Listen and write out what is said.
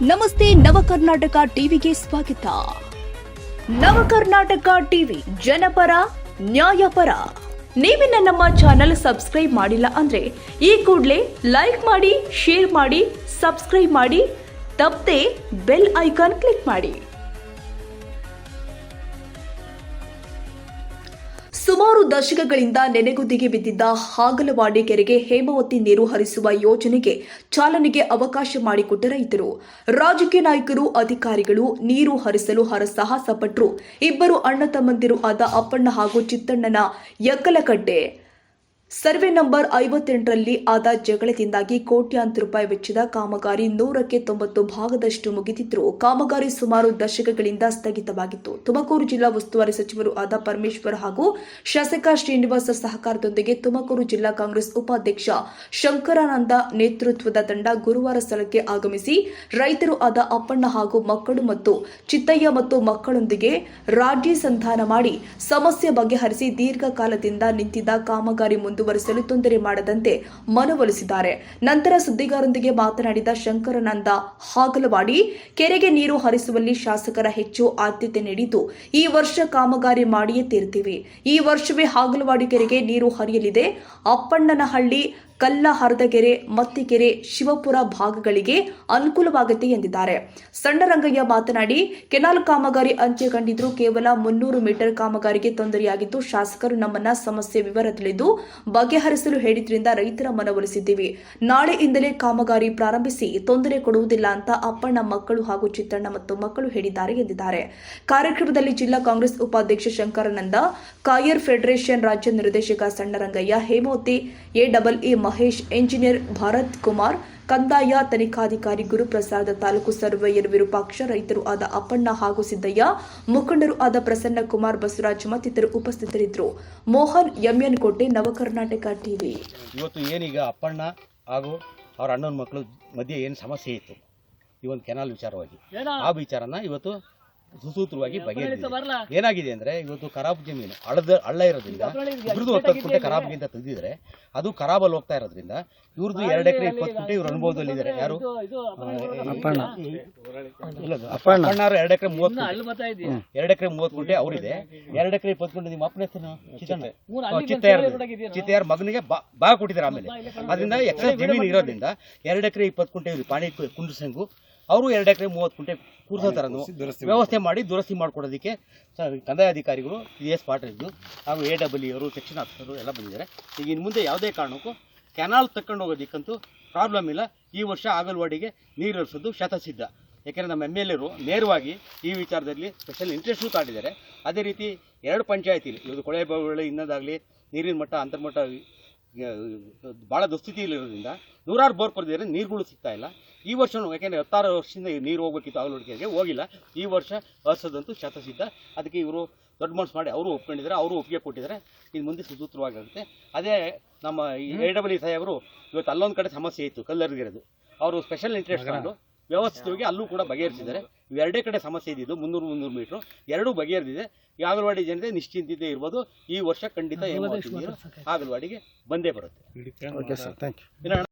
ನಮಸ್ತೆ ನವಕರ್ನಾಟಕ ಟಿವಿಗೆ ಸ್ವಾಗತ. ನವಕರ್ನಾಟಕ ಟಿವಿ ಜನಪರ ನ್ಯಾಯಪರ. ನೀವಿನ್ನ ನಮ್ಮ ಚಾನೆಲ್ ಸಬ್ಸ್ಕ್ರೈಬ್ ಮಾಡಿಲ್ಲ ಅಂದ್ರೆ ಈ ಕೂಡಲೇ ಲೈಕ್ ಮಾಡಿ, ಶೇರ್ ಮಾಡಿ, ಸಬ್ಸ್ಕ್ರೈಬ್ ಮಾಡಿ, ತಪ್ಪದೆ ಬೆಲ್ ಐಕಾನ್ ಕ್ಲಿಕ್ ಮಾಡಿ. ಸುಮಾರು ದಶಕಗಳಿಂದ ನೆನೆಗುದಿಗೆ ಬಿದ್ದಿದ್ದ ಹಾಗಲವಾಡಿ ಕೆರೆಗೆ ಹೇಮಾವತಿ ನೀರು ಹರಿಸುವ ಯೋಜನೆಗೆ ಚಾಲನೆಗೆ ಅವಕಾಶ ಮಾಡಿಕೊಟ್ಟ ರೈತರು, ರಾಜಕೀಯ ನಾಯಕರು, ಅಧಿಕಾರಿಗಳು ನೀರು ಹರಿಸಲು ಹರಸಾಹಸ ಪಟ್ಟರು. ಇಬ್ಬರು ಅಣ್ಣ ತಮ್ಮಂದಿರು ಆದ ಅಪ್ಪಣ್ಣ ಹಾಗೂ ಚಿತ್ತಣ್ಣನ ಯಕ್ಕಲಕಟ್ಟೆ ಸರ್ವೆ ನಂಬರ್ 58ರಲ್ಲಿ ಆದ ಜಗಳದಿಂದಾಗಿ ಕೋಟ್ಯಾಂತರ ರೂಪಾಯಿ ವೆಚ್ಚದ ಕಾಮಗಾರಿ 100ಕ್ಕೆ 90 ಭಾಗದಷ್ಟು ಮುಗಿದಿದ್ದರೂ ಕಾಮಗಾರಿ ಸುಮಾರು ದಶಕಗಳಿಂದ ಸ್ಥಗಿತವಾಗಿತ್ತು. ತುಮಕೂರು ಜಿಲ್ಲಾ ಉಸ್ತುವಾರಿ ಸಚಿವರು ಆದ ಪರಮೇಶ್ವರ್ ಹಾಗೂ ಶಾಸಕ ಶ್ರೀನಿವಾಸ ಸಹಕಾರದೊಂದಿಗೆ ತುಮಕೂರು ಜಿಲ್ಲಾ ಕಾಂಗ್ರೆಸ್ ಉಪಾಧ್ಯಕ್ಷ ಶಂಕರಾನಂದ ನೇತೃತ್ವದ ತಂಡ ಗುರುವಾರ ಸ್ಥಳಕ್ಕೆ ಆಗಮಿಸಿ ರೈತರು ಆದ ಅಪ್ಪಣ್ಣ ಹಾಗೂ ಮಕ್ಕಳು ಮತ್ತು ಚಿತ್ತಯ್ಯ ಮತ್ತು ಮಕ್ಕಳೊಂದಿಗೆ ರಾಜ್ಯ ಸಂಧಾನ ಮಾಡಿ ಸಮಸ್ಯೆ ಬಗೆಹರಿಸಿ ದೀರ್ಘಕಾಲದಿಂದ ನಿಂತಿದ್ದ ಕಾಮಗಾರಿ ಮುಂದುವರಿಸಲು ತೊಂದರೆ ಮಾಡದಂತೆ ಮನವೊಲಿಸಿದ್ದಾರೆ. ನಂತರ ಸುದ್ದಿಗಾರರೊಂದಿಗೆ ಮಾತನಾಡಿದ ಶಂಕರಾನಂದ, ಹಾಗಲವಾಡಿ ಕೆರೆಗೆ ನೀರು ಹರಿಸುವಲ್ಲಿ ಶಾಸಕರ ಹೆಚ್ಚು ಆದ್ಯತೆ ನೀಡಿದ್ದು ಈ ವರ್ಷ ಕಾಮಗಾರಿ ಮಾಡಿಯೇ ತೀರ್ತೀವಿ. ಈ ವರ್ಷವೇ ಹಾಗಲವಾಡಿ ಕೆರೆಗೆ ನೀರು ಹರಿಯಲಿದೆ. ಅಪ್ಪಣ್ಣನಹಳ್ಳಿ, ಕಲ್ಲಹರದಕೆರೆ, ಮತ್ತಿಕೆರೆ, ಶಿವಪುರ ಭಾಗಗಳಿಗೆ ಅನುಕೂಲವಾಗುತ್ತೆ ಎಂದಿದ್ದಾರೆ. ಸಣ್ಣರಂಗಯ್ಯ ಮಾತನಾಡಿ, ಕೆನಾಲ್ ಕಾಮಗಾರಿ ಅಂತ್ಯಗೊಂಡಿದ್ರೂ ಕೇವಲ 300 ಮೀಟರ್ ಕಾಮಗಾರಿಗೆ ತೊಂದರೆಯಾಗಿದ್ದು ಶಾಸಕರು ನಮ್ಮನ್ನ ಸಮಸ್ಯೆ ವಿವರ ತಿಳಿದು ಬಗೆಹರಿಸಲು ಹೇಳಿದ್ರಿಂದ ರೈತರ ಮನವೊಲಿಸಿದ್ದೀವಿ. ನಾಳೆಯಿಂದಲೇ ಕಾಮಗಾರಿ ಪ್ರಾರಂಭಿಸಿ ತೊಂದರೆ ಕೊಡುವುದಿಲ್ಲ ಅಂತ ಅಪ್ಪಣ್ಣ ಮಕ್ಕಳು ಹಾಗೂ ಚಿತ್ತಣ್ಣ ಮತ್ತು ಮಕ್ಕಳು ಹೇಳಿದ್ದಾರೆ ಎಂದಿದ್ದಾರೆ. ಕಾರ್ಯಕ್ರಮದಲ್ಲಿ ಜಿಲ್ಲಾ ಕಾಂಗ್ರೆಸ್ ಉಪಾಧ್ಯಕ್ಷ ಶಂಕರಾನಂದ, ಕಾಯರ್ ಫೆಡರೇಷನ್ ರಾಜ್ಯ ನಿರ್ದೇಶಕ ಸಣ್ಣರಂಗಯ್ಯ, ಹೇಮಾವತಿ ಎಎಎ ಮಹೇಶ್, ಎಂಜಿನಿಯರ್ ಭಾರತ್ ಕುಮಾರ್, ಕಂದಾಯ ತನಿಖಾಧಿಕಾರಿ ಗುರುಪ್ರಸಾದ್, ತಾಲೂಕು ಸರ್ವೇಯರ್ ವಿರೂಪಾಕ್ಷ, ರೈತರು ಆದ ಅಪ್ಪಣ್ಣ ಹಾಗೂ ಸಿದ್ದಯ್ಯ, ಮುಖಂಡರು ಆದ ಪ್ರಸನ್ನ ಕುಮಾರ್, ಬಸವರಾಜ್ ಮತ್ತಿತರರು ಉಪಸ್ಥಿತರಿದ್ದರು. ಮೋಹನ್, ಎಂಎನ್ ಕೋಟೆ, ನವಕರ್ನಾಟಕ ಟಿವಿ. ಇವತ್ತು ಏನೀಗ ಅಪ್ಪಣ್ಣ ಹಾಗೂ ಅವರ ಅಣ್ಣನ ಮಕ್ಕಳು ಮಧ್ಯೆ ಏನು ಸಮಸ್ಯೆ ಇತ್ತು ಈ ಒಂದು ಕೆನಾಲ್ ವಿಚಾರವಾಗಿ, ಆ ವಿಚಾರನ ಇವತ್ತು ಸುಸೂತ್ರವಾಗಿ ಬಗೆಹರಿಸಿದೆ. ಏನಾಗಿದೆ ಅಂದ್ರೆ ಇವತ್ತು ಖರಾಬ್ ಜಮೀನು ಹಳ್ಳ ಇರೋದ್ರಿಂದ ಇವ್ರದ್ದು 10 ಕುಂಟೆ ಖರಾಬ್ಗಿಂತ ತೆಗೆದಿದ್ರೆ ಅದು ಖರಾಬಲ್ಲಿ ಹೋಗ್ತಾ ಇರೋದ್ರಿಂದ ಇವ್ರದ್ದು 2 ಎಕರೆ 20 ಕುಂಟೆ ಇವ್ರ ಅನುಭವದಲ್ಲಿದ್ದಾರೆ. ಯಾರು? ಅಪ್ಪಣ್ಣಾರು 2 ಎಕರೆ 30 2 ಎಕರೆ 30 ಕುಂಟೆ ಅವರಿದೆ. 2 ಎಕರೆ 20 ಕುಂಟೆ ನಿಮ್ಮ ಅಪ್ಪನ ಹೆಸರು ಚಿತ್ತಯ್ಯ ಮಗನಿಗೆ ಭಾಗ ಕೊಟ್ಟಿದ್ದಾರೆ. ಆಮೇಲೆ ಅದರಿಂದ ಎಕ್ಸಸ್ ಜಮೀನು ಇರೋದ್ರಿಂದ 2 ಎಕರೆ 20 ಕುಂಟೆ ಇವ್ರು ಪಾಣಿ ಕುಂಡ್ರಸಂಗು ಅವರು 2 ಎಕರೆ 30 ಕುಂಟೆ ಕೂರ್ಸೋ ಥರ ವ್ಯವಸ್ಥೆ ಮಾಡಿ ದುರಸ್ತಿ ಮಾಡ್ಕೊಡೋದಕ್ಕೆ ಕಂದಾಯ ಅಧಿಕಾರಿಗಳು ಇದೇ ಸ್ಪಾಟ್ ಇದ್ದು ಹಾಗೂ ಎಡಬ್ಲ್ಯೂ ಅವರು, ಸೆಕ್ಷನ್ ಆಫೀಸರು ಎಲ್ಲ ಬಂದಿದ್ದಾರೆ. ಈಗ ಇನ್ನು ಮುಂದೆ ಯಾವುದೇ ಕಾರಣಕ್ಕೂ ಕೆನಾಲ್ ತಕ್ಕೊಂಡು ಹೋಗೋದಕ್ಕಂತೂ ಪ್ರಾಬ್ಲಮ್ ಇಲ್ಲ. ಈ ವರ್ಷ ಹಾಗಲವಾಡಿಗೆ ನೀರು ಹರಿಸೋದು ಶತಸಿದ್ಧ. ಯಾಕೆಂದರೆ ನಮ್ಮ MLA ನೇರವಾಗಿ ಈ ವಿಚಾರದಲ್ಲಿ ಸ್ಪೆಷಲ್ ಇಂಟ್ರೆಸ್ಟು ತಾಡಿದ್ದಾರೆ. ಅದೇ ರೀತಿ 2 ಪಂಚಾಯತಿಲಿ ಇವತ್ತು ಕೊಳೆ ಬಾವಿಗಳು ಇನ್ನದಾಗಲಿ ನೀರಿನ ಮಟ್ಟ ಅಂತರ್ಮಟ್ಟ ಭಾಳ ದುಸ್ಥಿತಿಯಲ್ಲಿರೋದ್ರಿಂದ 100 ಬೋರ್ ಕೊರೆದಿದ್ದಾರೆ, ನೀರುಗಳು ಸಿಗ್ತಾ ಇಲ್ಲ. ಈ ವರ್ಷವೂ ಯಾಕೆಂದರೆ 16 ವರ್ಷದಿಂದ ನೀರು ಹೋಗ್ಬೇಕಿತ್ತು ಹಾಗಲವಾಡಿಗೆ, ಹೋಗಿಲ್ಲ. ಈ ವರ್ಷ ಹರಿಸೋದಂತೂ ಶತಸಿದ್ಧ. ಅದಕ್ಕೆ ಇವರು ದೊಡ್ಡ ಮನಸ್ಸು ಮಾಡಿ ಅವರು ಒಪ್ಕೊಂಡಿದ್ದಾರೆ, ಅವರು ಒಪ್ಪಿಗೆ ಕೊಟ್ಟಿದ್ದಾರೆ. ಇನ್ನು ಮುಂದೆ ಸುಸೂತ್ರವಾಗಿರುತ್ತೆ. ಅದೇ ನಮ್ಮ ಎಡಬ್ಲ್ಯೂ ಸಾಹೇಬರು ಇವತ್ತು ಅಲ್ಲೊಂದು ಕಡೆ ಸಮಸ್ಯೆ ಇತ್ತು ಕಲ್ಲರಿಗಿರೋದು, ಅವರು ಸ್ಪೆಷಲ್ ಇಂಟ್ರೆಸ್ಟ್ ತಗೊಂಡು ವ್ಯವಸ್ಥಿತವಾಗಿ ಅಲ್ಲೂ ಕೂಡ ಬಗೆಹರಿಸಿದ್ದಾರೆ. 2 ಕಡೆ ಸಮಸ್ಯೆ ಇದ್ದಿದ್ದು 300 ಮೀಟ್ರು ಎರಡೂ ಬಗೆಹರಿದಿದೆ. ಈ ಹಾಗಲವಾಡಿ ಜನತೆ ನಿಶ್ಚಿಂತಿತೆ ಇರ್ಬೋದು. ಈ ವರ್ಷ ಖಂಡಿತ ಹಾಗಲವಾಡಿಗೆ ಬಂದೇ ಬರುತ್ತೆ.